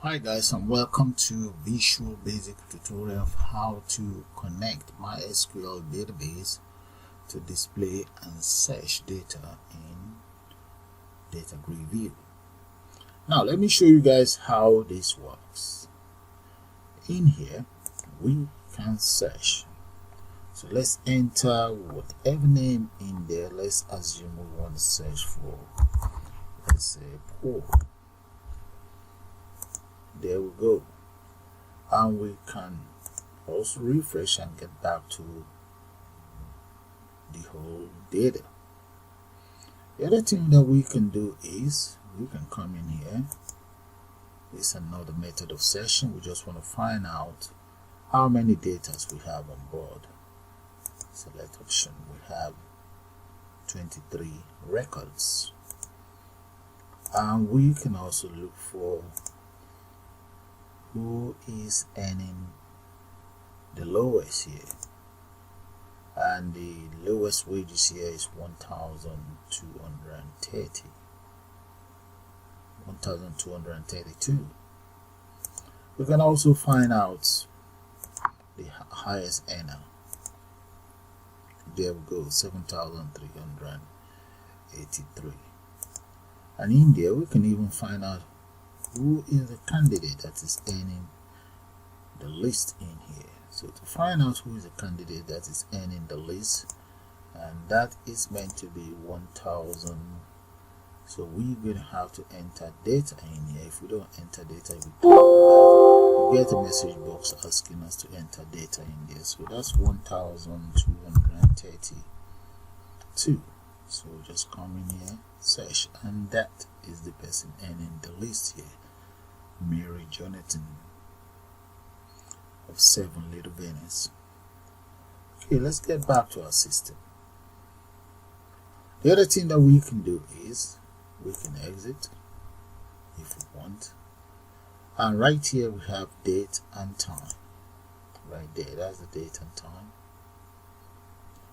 Hi guys, and welcome to Visual Basic tutorial of how to connect MySql Database to display and search data in DataGridView. Now let me show you guys how this works. In here we can search. So let's enter whatever name in there. Let's assume we want to search for, let's say, Paul. There we go, and we can also refresh and get back to the whole data. The other thing that we can do is we can come in here. This is another method of searching. We just want to find out how many data we have on board. Select option. We have 23 records, and we can also look for who is earning the lowest here, and the lowest wages here is 1232. We can also find out the highest earner. There we go, 7,383. And in there we can even find out who is the candidate that is earning the least in here. So to find out who is the candidate that is earning the least, and that is meant to be 1,000. So we're going to have to enter data in here. If we don't enter data, we get a message box asking us to enter data in there. So that's 1,232. So just come in here, search, and that is the person earning the least here, Mary Jonathan of 7 Little Venice. Okay, let's get back to our system. The other thing that we can do is we can exit if we want, and right here we have date and time. Right there, that's the date and time.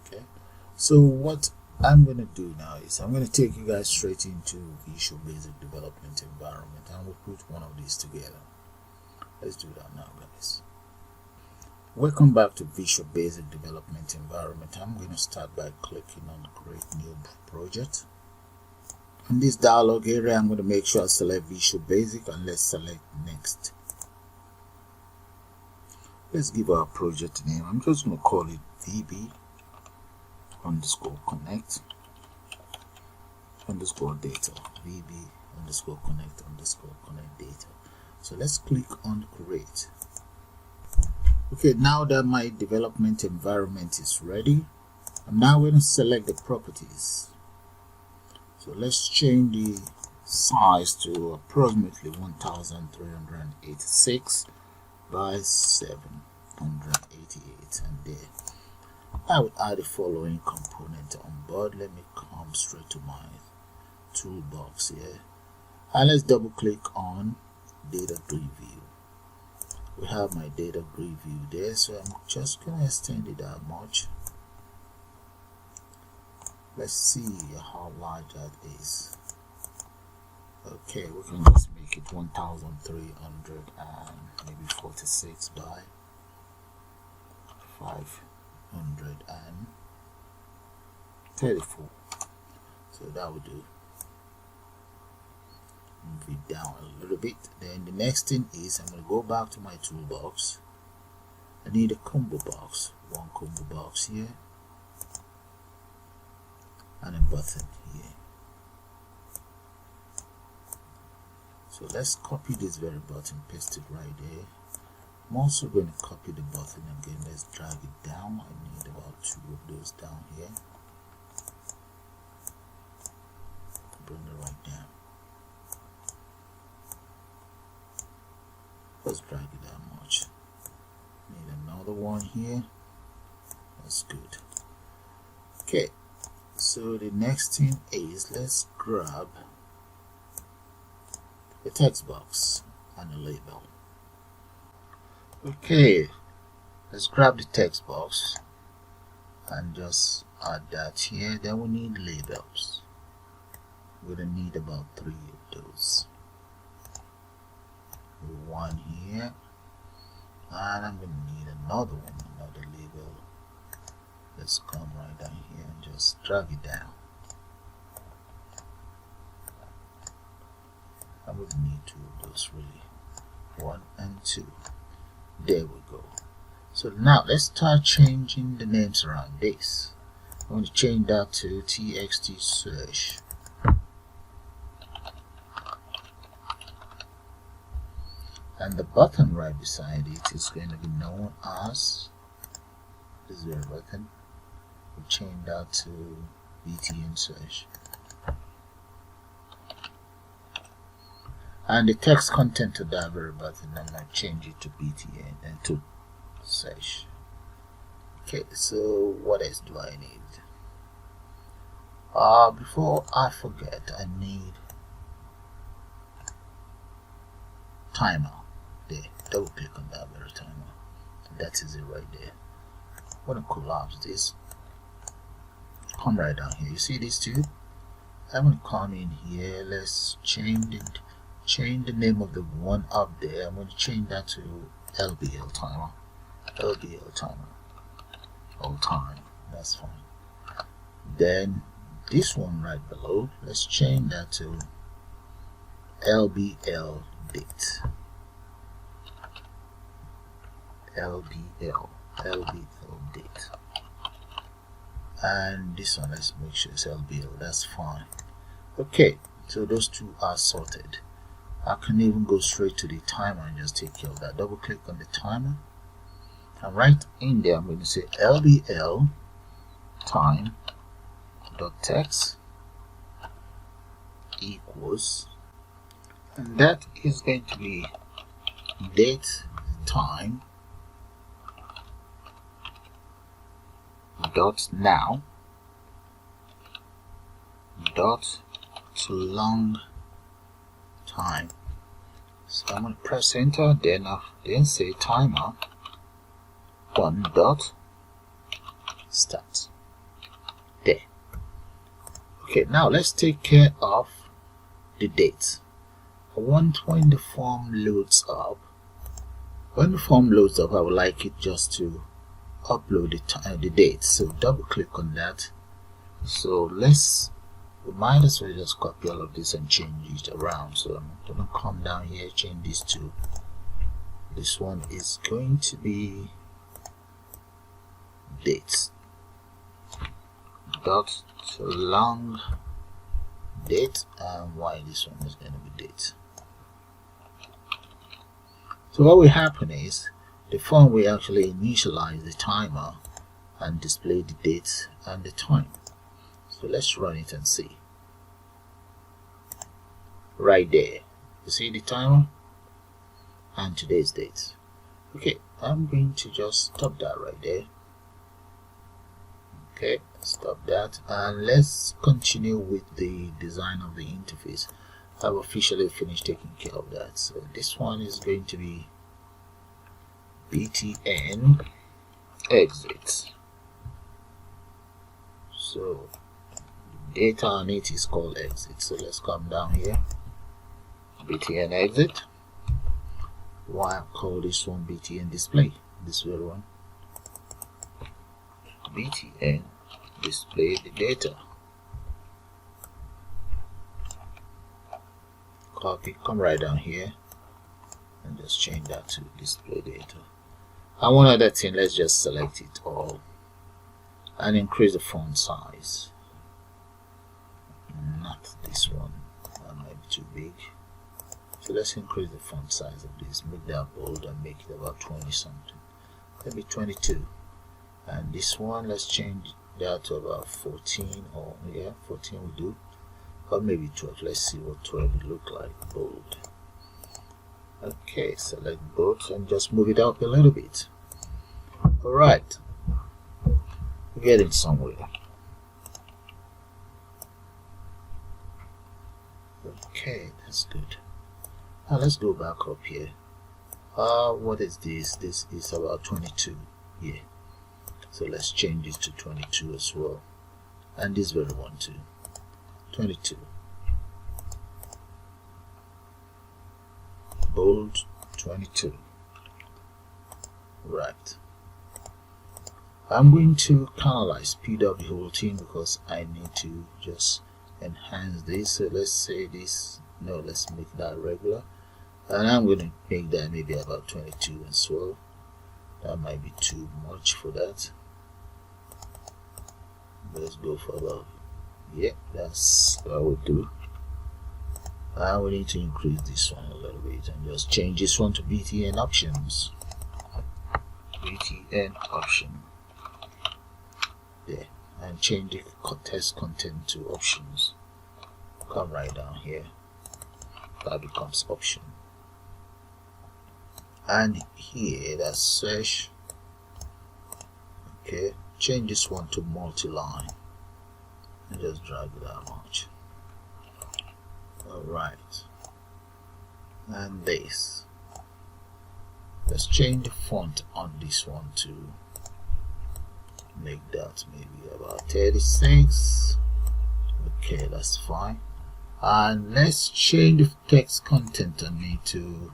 Okay, so what I'm going to do now is I'm going to take you guys straight into Visual Basic Development environment, and we'll put one of these together. Let's do that now, guys. Welcome back to Visual Basic Development environment. I'm going to start by clicking on Create New Project. In this dialog area, I'm going to make sure I select Visual Basic, and let's select Next. Let's give our project name. I'm just going to call it VB_connect_data, VB_connect_connect data. So let's click on create. Okay, now that my development environment is ready, I'm now going to select the properties. So let's change the size to approximately 1,386 by 788, and there I would add the following component on board. Let me come straight to my toolbox here, and let's double click on DataGridView. We have my DataGridView there, so I'm just going to extend it that much. Let's see how large that is. Okay, we can just make it 1,346 by 534. So that would do. Move it down a little bit. Then the next thing is I'm going to go back to my toolbox. I need a combo box, one combo box here, and a button here. So let's copy this very button, paste it right there. I'm also going to copy the button again. Let's drag it down. I need about 2 of those down here. Bring it right down. Let's drag it that much. Need another one here. That's good. Okay, so the next thing is let's grab a text box and a label. Okay, let's grab the text box and just add that here. Then we need labels. We're gonna need about 3 of those. We one here, and I'm going to need another one, another label. Let's come right down here and just drag it down. I would need two of those really, 1 and 2. There we go. So now let's start changing the names around this. I'm going to change that to txt search. And the button right beside it is going to be known as this very button. We'll change that to btn search. And the text content of that very button, I'm going to change it to btn and to search. Okay, so what else do I need? Before I forget, I need timer. There, double click on that very timer. That is it right there. I'm going to collapse this. Come right down here. You see these two? I'm going to come in here. Let's change the name of the one up there. I'm going to change that to LBL timer. LBL timer. All time. That's fine. Then this one right below, let's change that to LBL date. LBL date. And this one, let's make sure it's LBL. That's fine. Okay, so those two are sorted. I can even go straight to the timer and just take care of that. Double click on the timer, and right in there I'm going to say LBL time dot text equals, and that is going to be date time dot now dot to long time. So I'm going to press enter, then say timer 1 dot start. There. Okay, now let's take care of the date. I want when the form loads up. When the form loads up, I would like it just to upload the date. So double click on that. So we might as well just copy all of this and change it around. So I'm going to come down here, change these two. This one is going to be dates dot to long date, and why this one is going to be date. So what will happen is the form will actually initialize the timer and display the date and the time. So let's run it and see. Right there, you see the timer and today's date. Okay, I'm going to just stop that right there. Okay, stop that, and let's continue with the design of the interface. I've officially finished taking care of that. So this one is going to be btn exit. So data on it is called exit. So let's come down here, btn exit. Why I call this one btn display, this very one, btn display the data. Copy, come right down here and just change that to display data. And one other thing, let's just select it all and increase the font size. Not this one, that might be too big. So let's increase the font size of this, make that bold and make it about 20 something, maybe 22. And this one, let's change that to about 14, or yeah, 14 will do, or maybe 12. Let's see what 12 would look like, bold. Okay, select both and just move it up a little bit. Alright, we're getting somewhere. Okay, that's good. Now let's go back up here. What is this? This is about 22. Yeah. So let's change it to 22 as well. And this very one too. 22. Bold 22. Right. I'm going to canalize PW whole thing because I need to just enhance this. So let's say this, no, let's make that regular, and I'm going to make that maybe about 22 as well. That might be too much for that. Let's go for about, yeah, that's what we'll do. And we need to increase this one a little bit and just change this one to BTN options. BTN option. There. And change the test content to options. Come right down here. That becomes option. And here that's search. Okay. Change this one to multi-line. And just drag it that much. Alright. And this. Let's change the font on this one to make that maybe about 36. Okay, that's fine. And let's change the text content on it to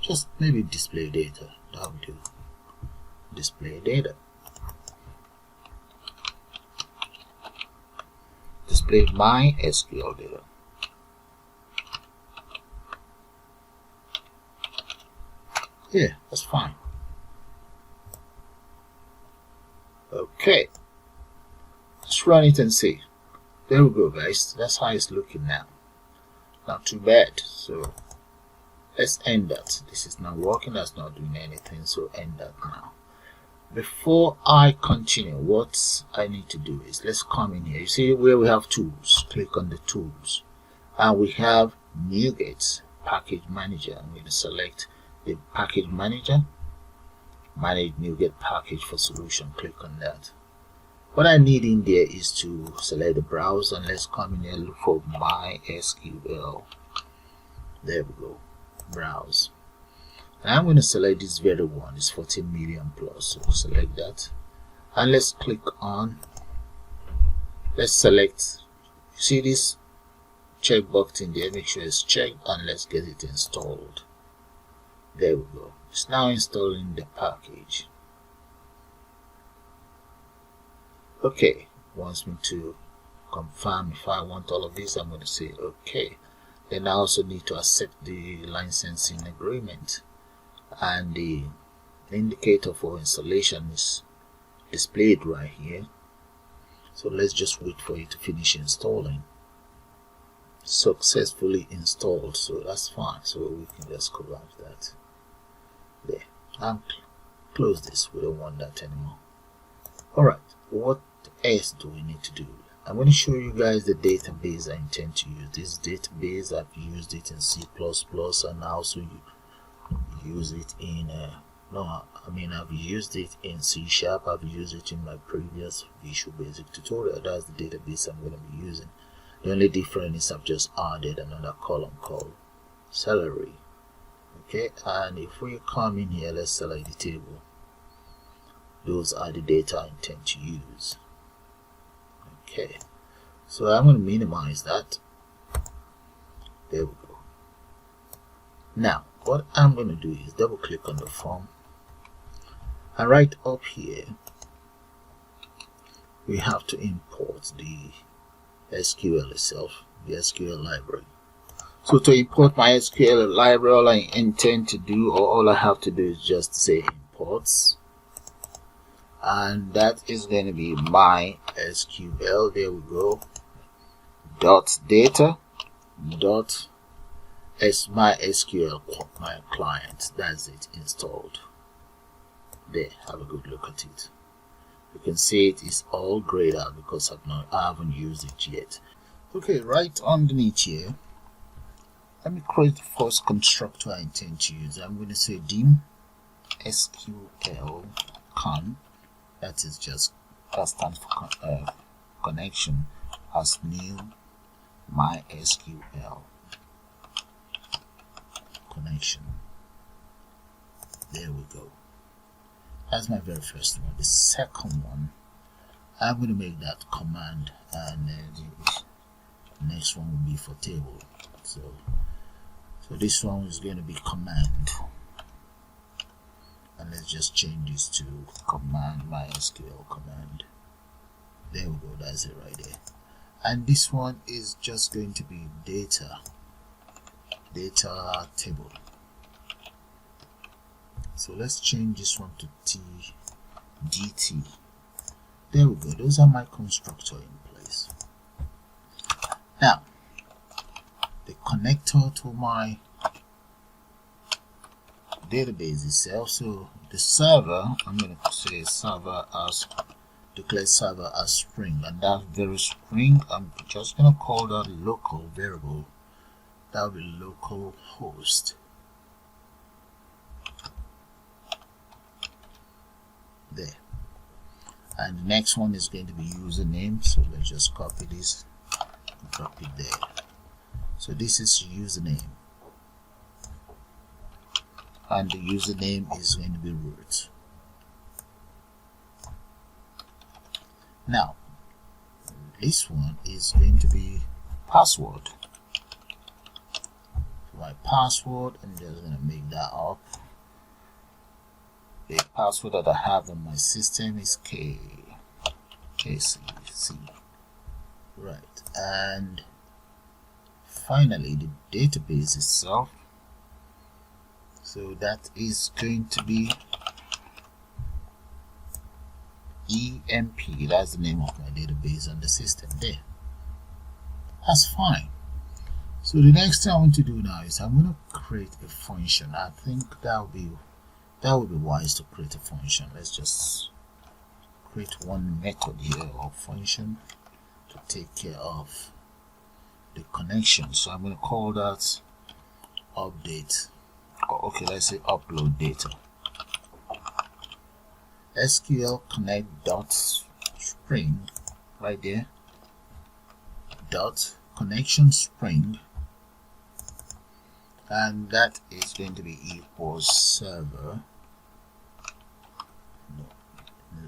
just maybe display data. That will do. Display data. Display MySql data. Yeah, that's fine. Okay, let's run it and see. There we go, guys. That's how it's looking now. Not too bad. So let's end that. This is not working. That's not doing anything. So end that now. Before I continue, what I need to do is let's come in here. You see where we have tools. Click on the tools, and we have NuGet package manager. I'm going to select the package manager. Manage NuGet package for solution. Click on that. What I need in there is to select the browser, and let's come in here and look for MySql. There we go. Browse. And I'm going to select this very one. It's 14 million plus. So select that, and let's click on. Let's select. You see this checkbox in there? Make sure it's checked, and let's get it installed. There we go. It's now installing the package. Okay, wants me to confirm if I want all of this. I'm going to say okay. Then I also need to accept the licensing agreement, and the indicator for installation is displayed right here. So let's just wait for it to finish installing. Successfully installed, so that's fine. So we can just collapse that. There, and close this. We don't want that anymore. Alright, what else do we need to do? I'm going to show you guys the database I intend to use. This database, I've used it in C++, and I also use it in I've used it in C#. I've used it in my previous Visual Basic tutorial. That's the database I'm going to be using. The only difference is I've just added another column called salary. Okay, and if we come in here, let's select the table. Those are the data I intend to use. Okay, so I'm going to minimize that. There we go. Now what I'm going to do is double click on the form, and right up here we have to import the SQL itself, the SQL library. So to import my SQL library, all I intend to do, or all I have to do, is just say imports, and that is going to be MySql. There we go. .data .MySql my client. That's it, installed. There, have a good look at it. You can see it is all grayed out because I haven't used it yet. Okay, right underneath here, let me create the first constructor I intend to use. I'm going to say dim SQL con. That stands for connection as new MySQL connection. There we go. That's my very first one. The second one, I'm going to make that command, and the next one will be for table. So this one is going to be command. let's just change this to command, MySql command. There we go, that's it right there. And this one is just going to be data table. So let's change this one to dt. There we go, those are my constructor in place. Now the connector to my database itself, so the server, I'm going to say server as, declare server as string, and that very string I'm just going to call that local variable. That will be local host. There. And the next one is going to be username, so let's just copy this and drop it there. So this is username, and the username is going to be root. Now this one is going to be password. So my password, I'm just going to make that up. The password that I have on my system is KC. Right, and finally the database itself, so that is going to be EMP. That's the name of my database on the system there. That's fine. So the next thing I want to do now is I'm going to create a function. I think that would be wise to create a function. Let's just create one method here, or function, to take care of the connection. So I'm going to call that update, or okay, let's say upload data. SQL connect dot string right there, dot connection string, and that is going to be equals server, no,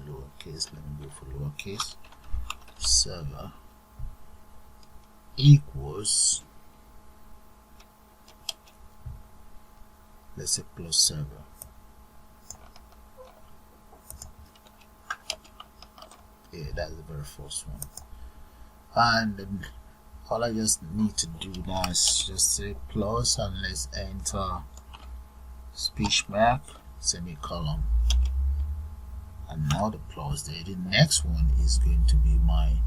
lowercase, let me go for lowercase, server equals, let's say plus server. Yeah, that's the very first one. And then all I just need to do now is just say plus, and let's enter speech mark, semicolon, another plus there. The next one is going to be my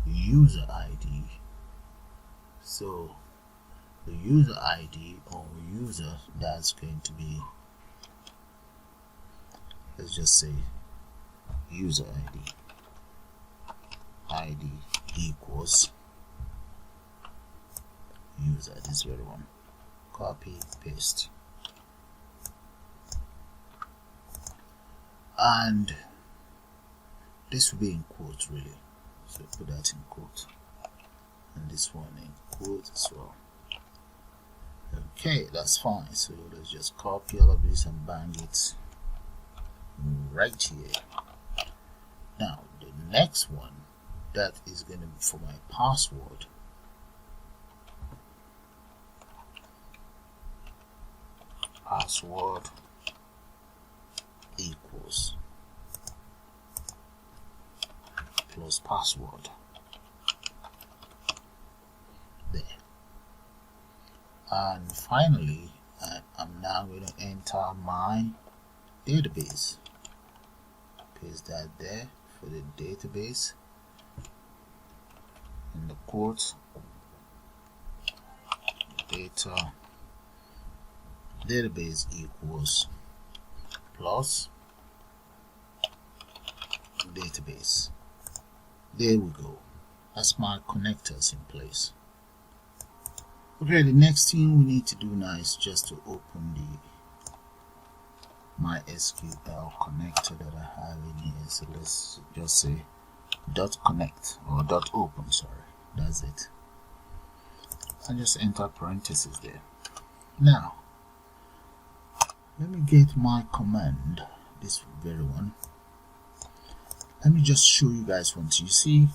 user ID. So the user ID, or user, that's going to be, let's just say user ID equals user, this very one. Copy, paste, and this will be in quotes really, so put that in quote, and this one in quote as well. Okay, that's fine. So let's just copy all of this and bang it right here. Now the next one, that is going to be for my password. Password equals plus password. There. And finally, I'm now going to enter my database. Paste that there for the database. In the quote, data database equals plus database. There we go. That's my connectors in place. Okay, the next thing we need to do now is just to open the MySqL connector that I have in here. So let's just say .connect or .open, sorry, that's it, and just enter parentheses there. Now let me get my command, this very one. Let me just show you guys once. You see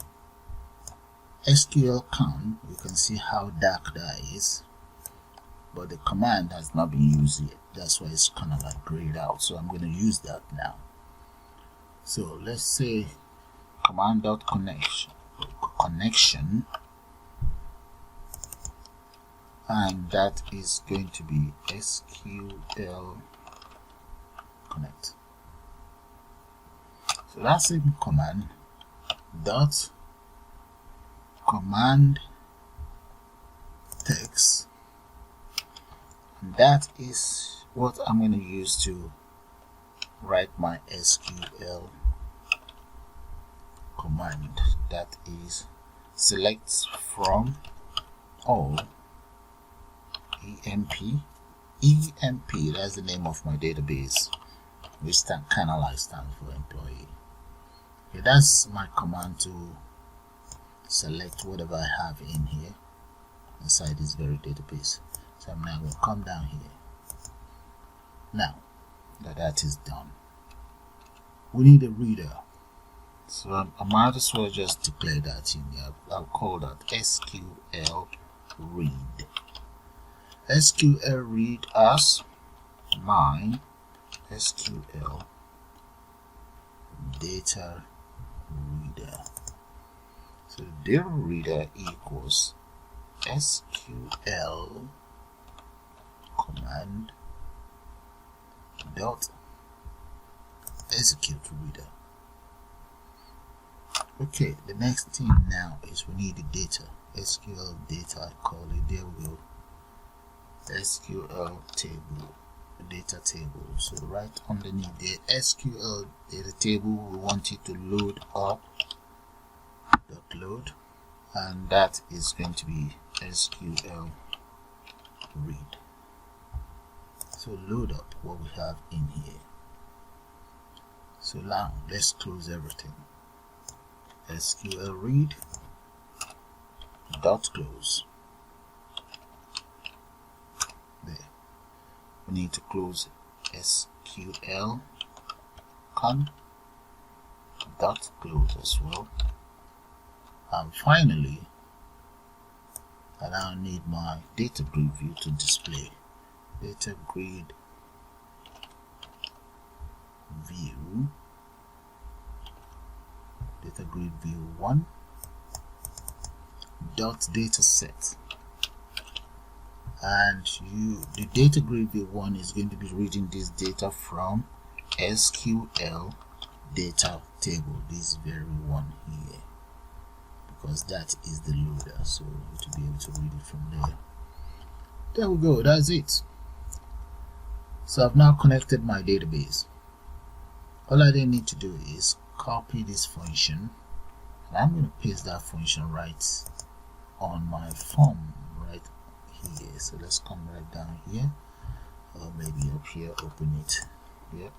SQL can, you can see how dark that is, but the command has not been used yet. that's why it's kind of like grayed out. So I'm going to use that now. So let's say command.connection, and that is going to be SQL connect. So that's a command dot command text, and that is what I'm going to use to write my SQL command. That is select from all EMP. That's the name of my database, which kind of like stands for employee. Okay, that's my command to select whatever I have in here inside this very database. So I'm now going to come down here. Now that is done, we need a reader. So I might as well just declare that in here. I'll call that SQL read. SQL read as my SQL data reader. So data reader equals SQL command dot execute reader. Okay, the next thing now is we need the data. SQL data, I call it. There we go. SQL table, data table. So right underneath the SQL data table, we want it to load up. Load, and that is going to be SQL read. So load up what we have in here. So now let's close everything. SQL read dot close. There. We need to close SQL con dot close as well. And finally, I now need my DataGridView to display. DataGridView one dot dataset, and the DataGridView one is going to be reading this data from SQL data table, this very one here, because that is the loader, so to be able to read it from there. There we go, that's it. So I've now connected my database. All I then need to do is copy this function, and I'm going to paste that function right on my form right here. So let's come right down here, or maybe up here, open it. Yep.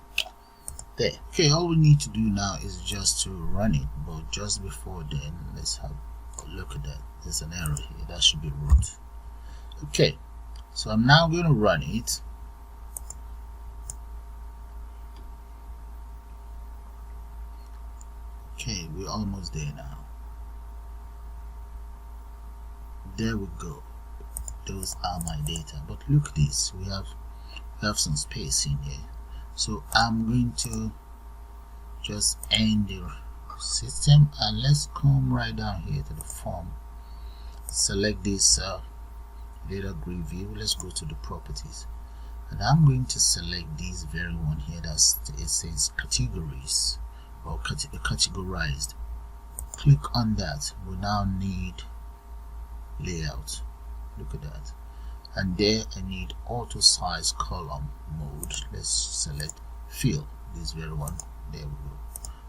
There. Okay, all we need to do now is just to run it, but just before then, let's have a look at that. There's an error here, that should be root. Okay, so I'm now going to run it. Okay, we're almost there now. There we go. Those are my data, but look at this, we have some space in here. So I'm going to just end the system, and let's come right down here to the form, select this DataGridView. Let's go to the properties, and I'm going to select this very one here that it says categories or categorized. Click on that. We now need layout. Look at that. And there I need auto size column mode. Let's select fill, this very one. There we go.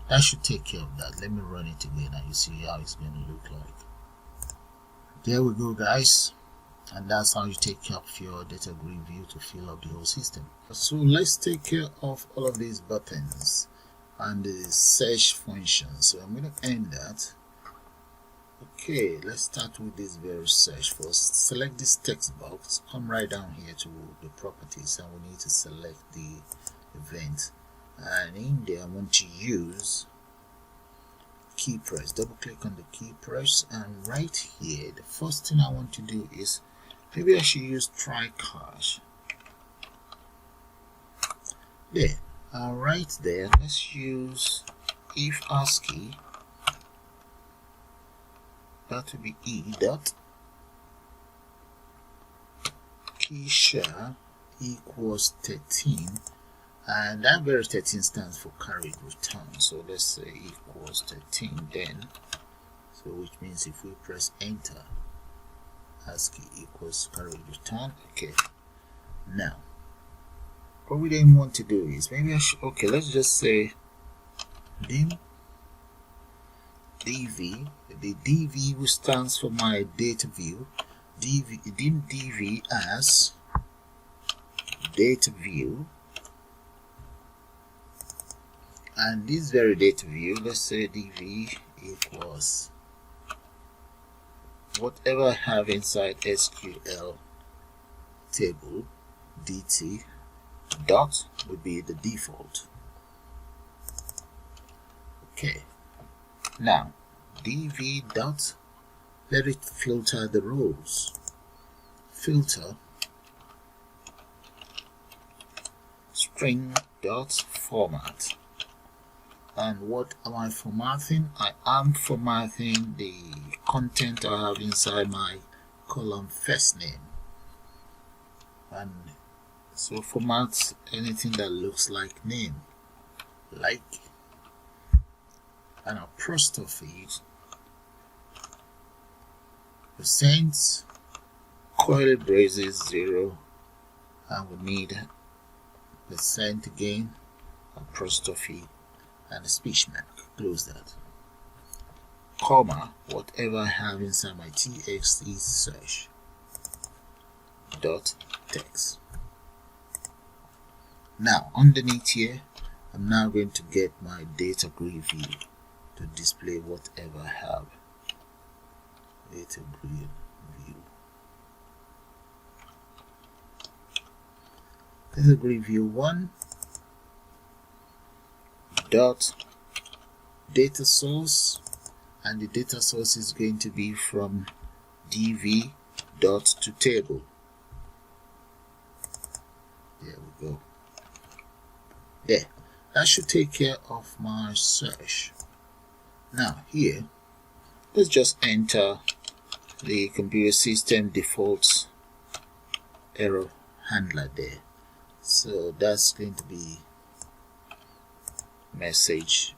That should take care of that. Let me run it again and you see how it's going to look like. There we go, guys. And that's how you take care of your DataGridView to fill up the whole system. So let's take care of all of these buttons and the search function. So I'm going to end that. Okay, let's start with this very search first. Select this text box, come right down here to the properties, and we need to select the event, and in there I want to use key press. Double click on the key press, and right here the first thing I want to do is maybe I should use try cache. There. Right there, let's use if ASCII, that will be e dot key share equals 13, and that very 13 stands for carried return, so let's say equals 13 then, so which means if we press enter, ASCII equals carried return. Okay, now what we then want to do is maybe I should, okay, let's just say dim dv, the dv which stands for my data view, dim dv as data view, and this very data view, let's say dv equals whatever I have inside SQL table, dt dot would be the default. Okay, now dv dot, let it filter the rows, filter string dot format. And what am I formatting? I am formatting the content I have inside my column first name, and so format anything that looks like name, like an apostrophe, percent, curly braces 0, and we need percent again, apostrophe, and a speech mark, close that, comma, whatever I have inside my txt search dot text. Now underneath here, I'm now going to get my DataGridView to display whatever I have. DataGridView. DataGridView 1 dot data source, and the data source is going to be from dv dot to table. There we go. There, that should take care of my search. Now here, let's just enter the computer system default error handler there. So that's going to be message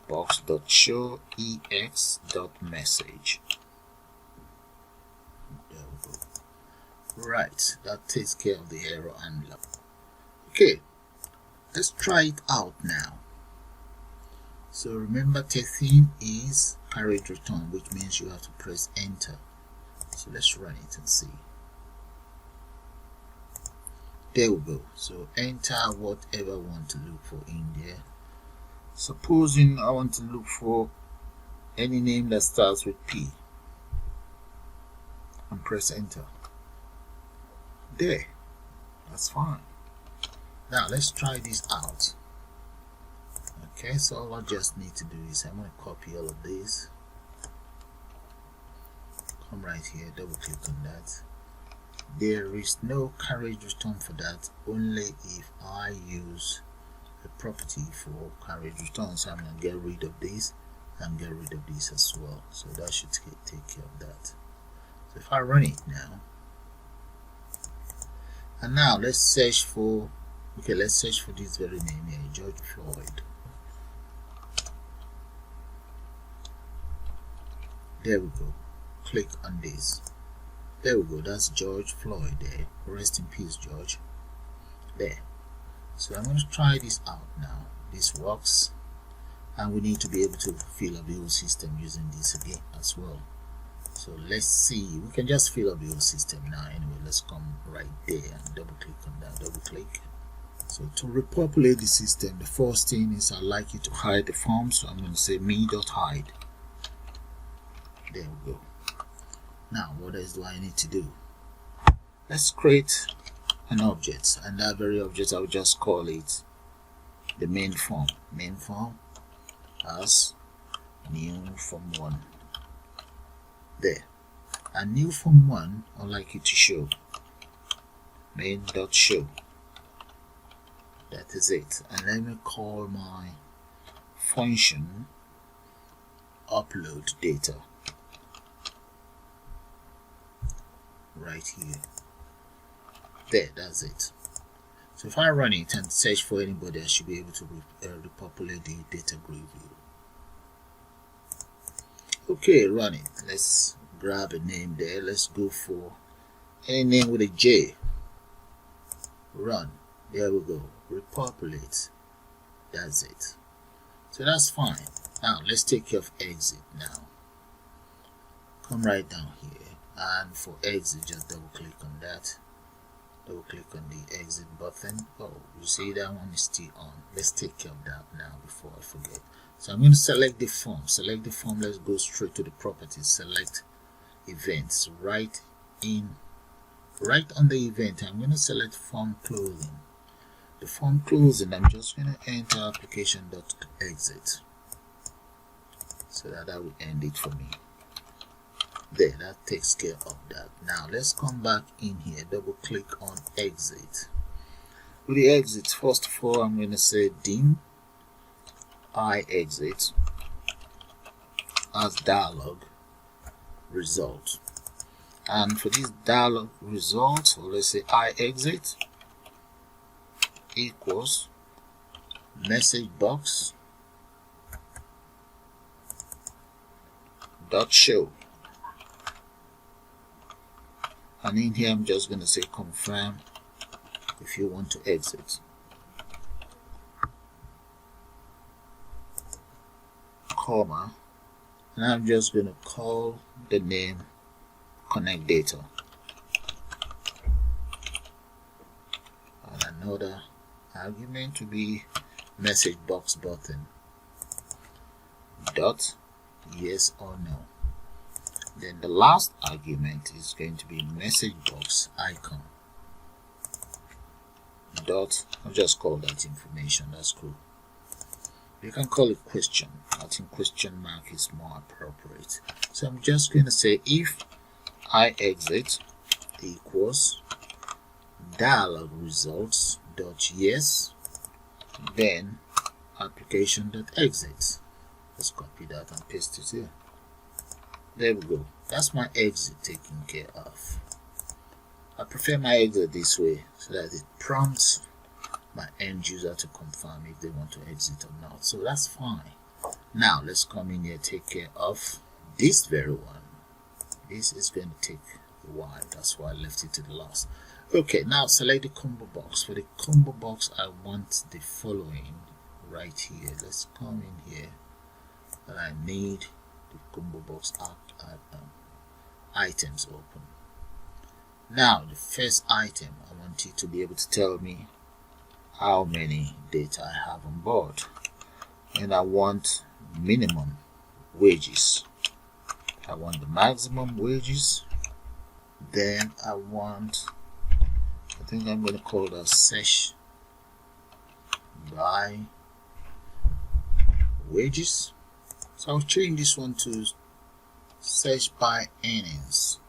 box dot show ex dot message. There we go. Right, that takes care of the error handler. Okay, let's try it out now. So remember 13 is carried return, which means you have to press enter. So let's run it and see. There we go. So enter whatever I want to look for in there. Supposing I want to look for any name that starts with P, and press enter. There, that's fine. Now let's try this out. Okay, so all I just need to do is I'm going to copy all of these, come right here, double click on that. There is no carried return for that, only if I use a property for carried return. So I'm going to get rid of this and get rid of this as well. So that should take care of that. So if I run it now, and now let's search for, okay, let's search for this very name here, George Floyd. There we go. Click on this. There we go. That's George Floyd there. Rest in peace, George. There. So I'm going to try this out now. This works, and we need to be able to fill up the whole system using this again as well. So let's see. We can just fill up the whole system now. Anyway, let's come right there and double click on that. Double click. So to repopulate the system, the first thing is I'd like you to hide the form. So I'm going to say me.hide. There we go. Now what else do I need to do? Let's create an object, and that very object I'll just call it the main form. Main form as new form 1. There. And new form 1 I'd like you to show main.show. That is it. And let me call my function upload data right here. There, that's it. So if I run it and search for anybody, I should be able to repopulate the DataGridView. Okay, run it. Let's grab a name there. Let's go for any name with a J. Run. There we go. Repopulate. That's it. So that's fine. Now let's take care of exit now. Come right down here, and for exit just double click on that. Double click on the exit button. Oh, you see that one is still on. Let's take care of that now before I forget. So I'm going to select the form. Select the form. Let's go straight to the properties. Select events. Right on the event, I'm going to select form closing. The form closing, I'm just going to enter application.exit, so that will end it for me. There, that takes care of that. Now let's come back in here, double click on exit. With the exit, first of all, I'm going to say dim iExit as dialog result. And for this dialog result, so let's say iExit equals message box dot show. And in here I'm just going to say confirm if you want to exit, comma, and I'm just going to call the name connect data, and another argument to be message box button dot yes or no. Then the last argument is going to be message box icon dot, I'll just call that information. That's cool. You can call it question. I think question mark is more appropriate. So I'm just going to say if iExit equals dialog results dot yes, then application dot exit. Let's copy that and paste it here. There we go. That's my exit taken care of. I prefer my exit this way so that it prompts my end user to confirm if they want to exit or not. So that's fine. Now let's come in here, take care of this very one. This is going to take a while. That's why I left it to the last. Okay, now select the combo box. For the combo box, I want the following right here. Let's come in here, and I need the combo box items open. Now the first item, I want you to be able to tell me how many data I have on board, and I want minimum wages. I want the maximum wages. Then I think I'm going to call that search by wages. So I'll change this one to search by earnings.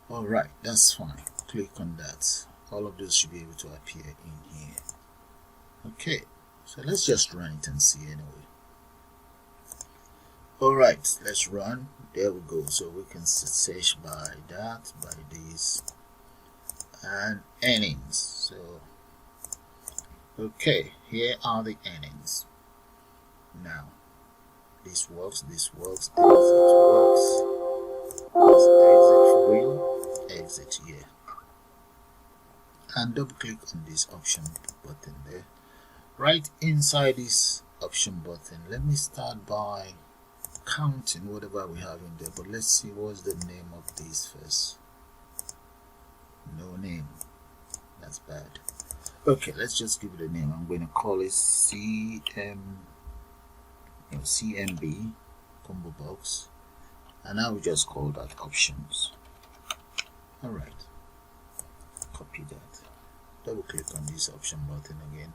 Alright, that's fine. Click on that. All of those should be able to appear in here. Okay, so let's just run it and see anyway. Alright, let's run. There we go. So we can search by that, by this, and earnings. So okay, here are the earnings. Now this works, exit works, let's exit for real, exit here, and double click on this option button there. Right inside this option button, let me start by counting whatever we have in there, but let's see what's the name of this first. No name, that's bad. Okay, let's just give it a name. I'm going to call it CMB combo box, and I will just call that options. Alright, copy that, double click on this option button again.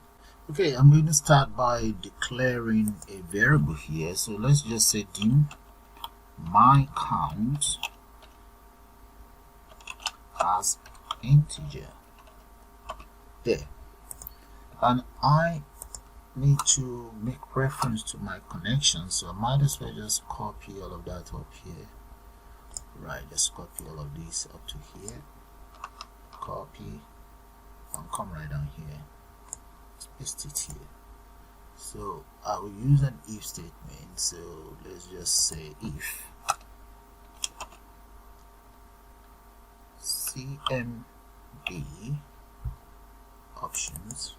Okay, I'm going to start by declaring a variable here. So let's just say dim my count as integer. There. and I need to make reference to my connection, so I might as well just copy all of that up here. Right, just copy all of these up to here, copy, and come right down here, paste it here. So I will use an if statement, so let's just say if cmd options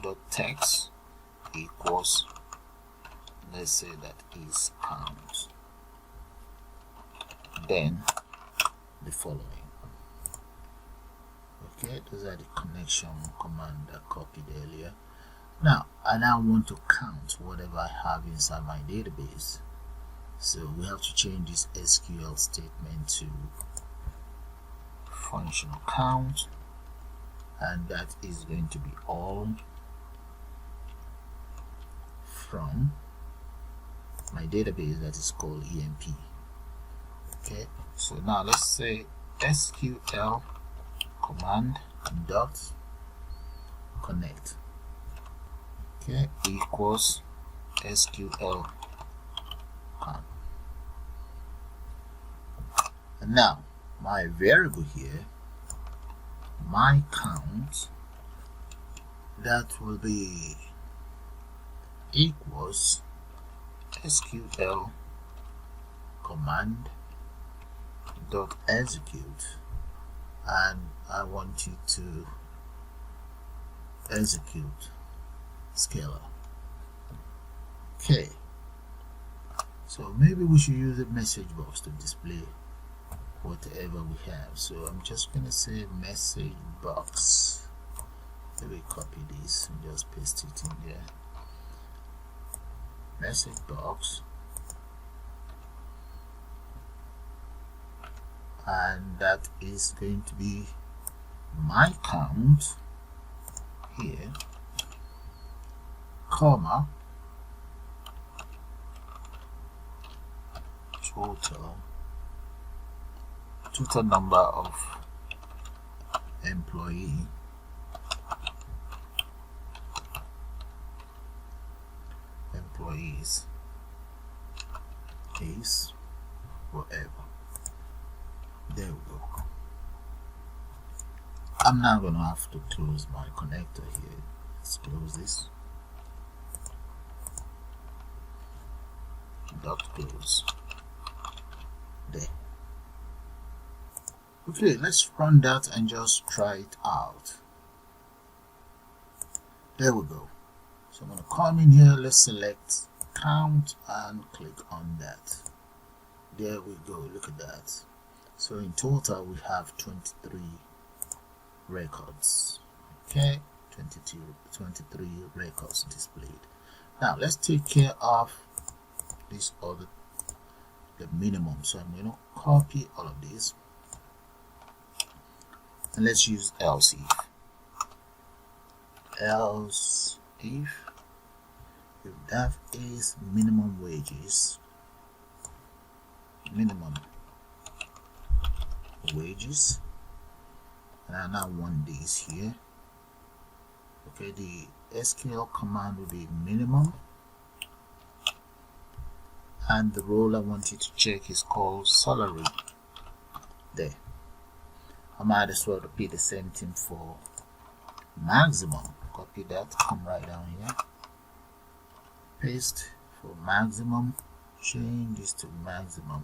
dot text equals, let's say that is count, then the following. Okay, those are the connection command I copied earlier. Now I now want to count whatever I have inside my database, so we have to change this SQL statement to functional count, and that is going to be all from my database that is called EMP. Okay, so now let's say SQL command dot connect, okay, equals SQL count. And now my variable here, my count, that will be equals SQL command dot execute, and I want you to execute scalar. Okay, so maybe we should use a message box to display whatever we have. So I'm just gonna say message box. Let me copy this and just paste it in there. Message box, and that is going to be my count here, comma, total number of employees is whatever. There we go. I'm now going to have to close my connector here. Let's close this. Dot close. There. Okay, let's run that and just try it out. There we go. So I'm going to come in here, let's select count and click on that. There we go, look at that. So in total we have 23 records. Okay, 23 records displayed. Now let's take care of this other, the minimum. So I'm going to copy all of these and let's use else if that is minimum wages, and I now want this here. Okay, the SQL command will be minimum, and the role I want you to check is called salary. There. I might as well repeat the same thing for maximum. Copy that, come right down here, paste for maximum, change this to maximum,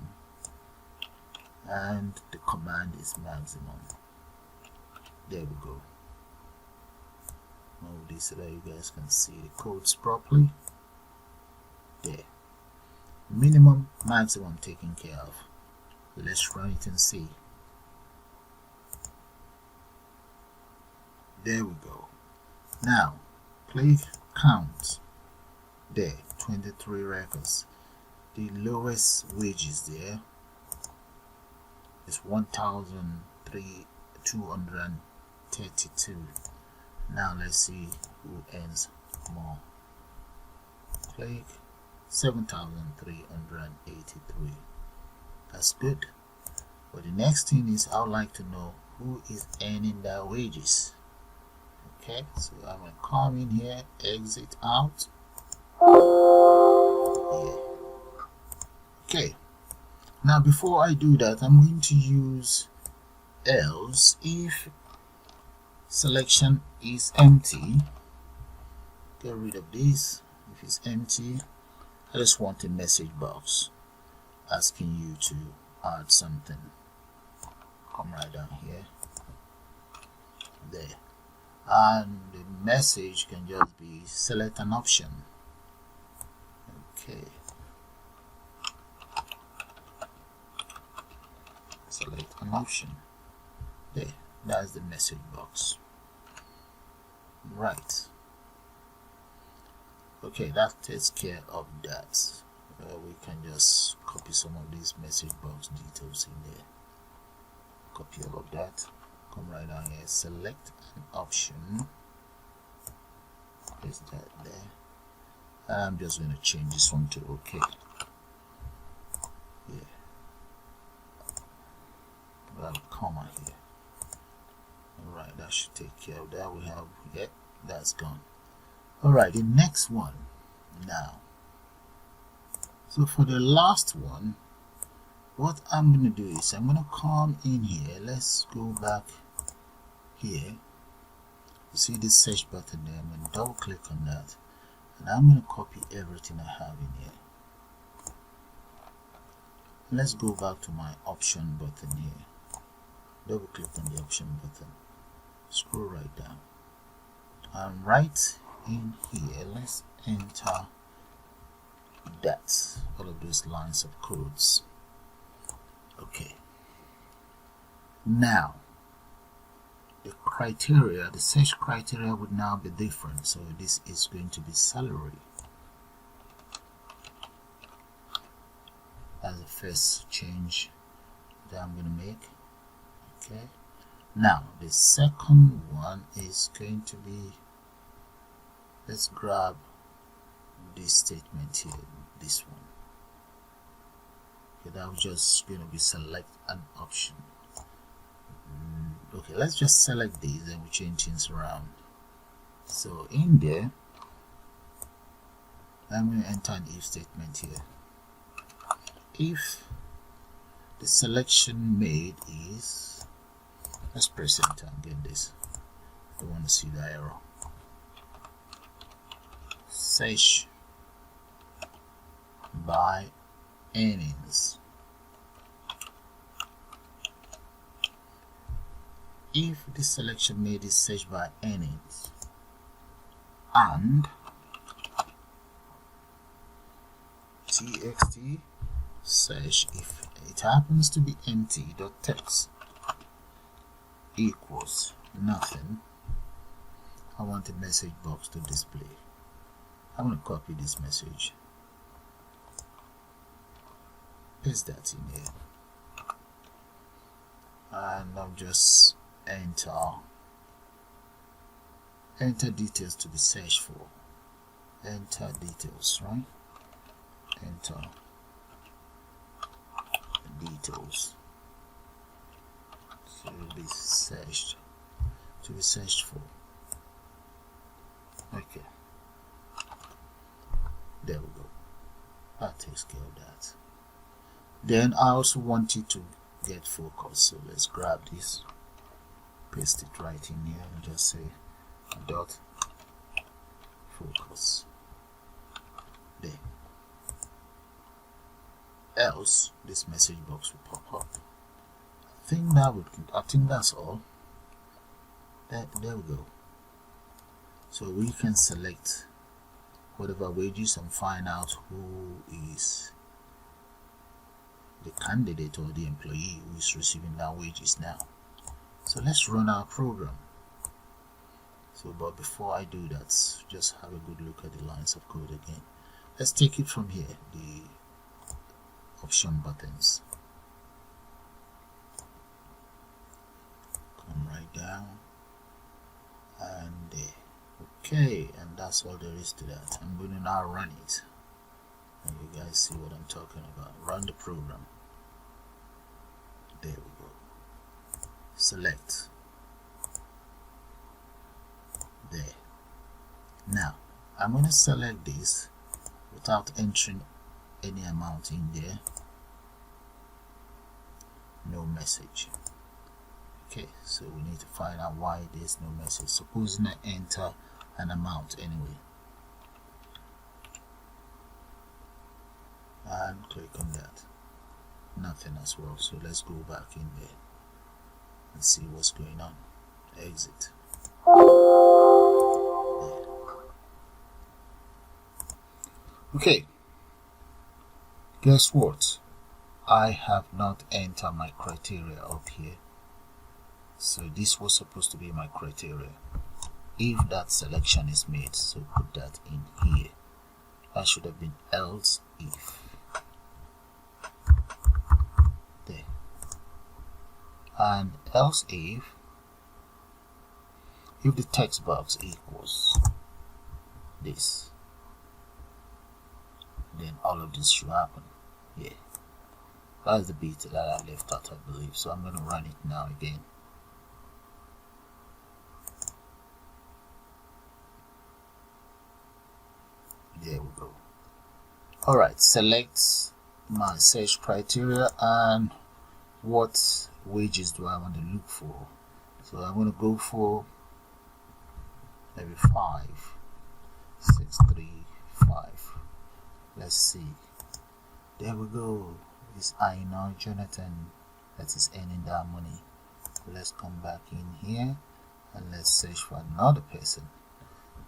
and the command is maximum. There we go. Move this so that you guys can see the codes properly. There. Minimum, maximum taken care of. Let's run it and see. There we go. Now click count. There, 23 records. The lowest wages there is 1,232. Now let's see who earns more. Click 7,383. That's good. But the next thing is I would like to know who is earning their wages. Okay, so I'm going to come in here, exit out. Yeah. Okay, now before I do that, I'm going to use else if selection is empty. Get rid of this. If it's empty, I just want a message box asking you to add something. Come right down here, there, and the message can just be select an option. Okay, select an option. There, that's the message box. Right. Okay, that takes care of that. We can just copy some of these message box details in there. Copy all of that. Come right down here, select an option. Place that there. And I'm just going to change this one to OK. Yeah. We'll have a comma here. Alright, that should take care of that. We have, yeah, that's gone. Alright, the next one now. So for the last one, what I'm going to do is I'm going to come in here. Let's go back here. You see this search button there? I'm going to double click on that. And I'm going to copy everything I have in here. Let's go back to my option button here. Double click on the option button. Scroll right down. And right in here, let's enter that. All of those lines of codes. Okay. Now, the criteria, the search criteria would now be different. So this is going to be salary. That's the first change that I'm going to make. Okay. Now, the second one is going to be, let's grab this statement here, this one. Okay, that was just going to be select an option. Okay, let's just select these and we change things around. So in there, I'm going to enter an if statement here. If the selection made is, let's press enter and get this. I want to see the error. Search by earnings. If the selection made is search by earnings and txt search if it happens to be empty.text equals nothing, I want a message box to display. I'm going to copy this message, paste that in here, and I'll just enter details to be searched for. Enter details, right? Enter details to be searched for. Okay, there we go. That takes care of that. Then I also want you to get focus, so let's grab this, paste it right in here and just say dot focus there. Else this message box will pop up. I think that's all. There we go. So we can select whatever wages and find out who is the candidate or the employee who is receiving that wages now. So let's run our program. So but before I do that, just have a good look at the lines of code again. Let's take it from here, the option buttons. Come right down and there. Okay, and that's all there is to that. I'm going to now run it and you guys see what I'm talking about. Run the program. There we go. Select there. Now I'm going to select this without entering any amount in there. No message. Okay, so we need to find out why there's no message. Supposing I enter an amount anyway, and click on that, nothing as well. So let's go back in there and see what's going on. Exit. Okay, guess what? I have not entered my criteria up here. So this was supposed to be my criteria. If that selection is made, so put that in here. That should have been else if. There. And else if the text box equals this, then all of this should happen. Yeah, that's the bit that I left out, I believe. So I'm going to run it now again. There we go. Alright, select my search criteria and what wages do I want to look for. So I'm going to go for maybe 5, 6, 3, 5. Let's see. There we go. It's I know Jonathan that is earning that money. Let's come back in here and let's search for another person.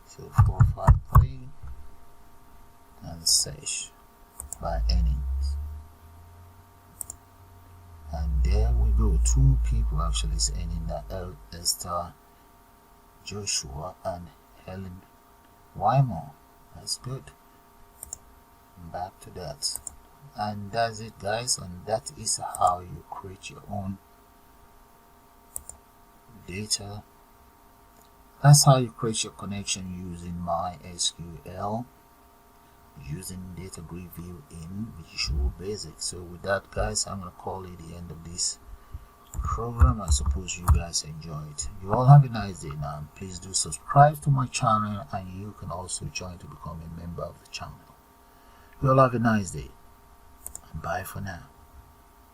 So 453 and search by earnings. And there we go. 2 people actually is earning that, Esther Joshua and Helen Wyman. That's good. Back to that. And that's it, guys, and that is how you create your own data. That's how you create your connection using MySqL, using DataGridView in Visual Basic. So with that, guys, I'm going to call it the end of this program. I suppose you guys enjoyed. You all have a nice day now. Please do subscribe to my channel, and you can also join to become a member of the channel. You all have a nice day. Bye for now.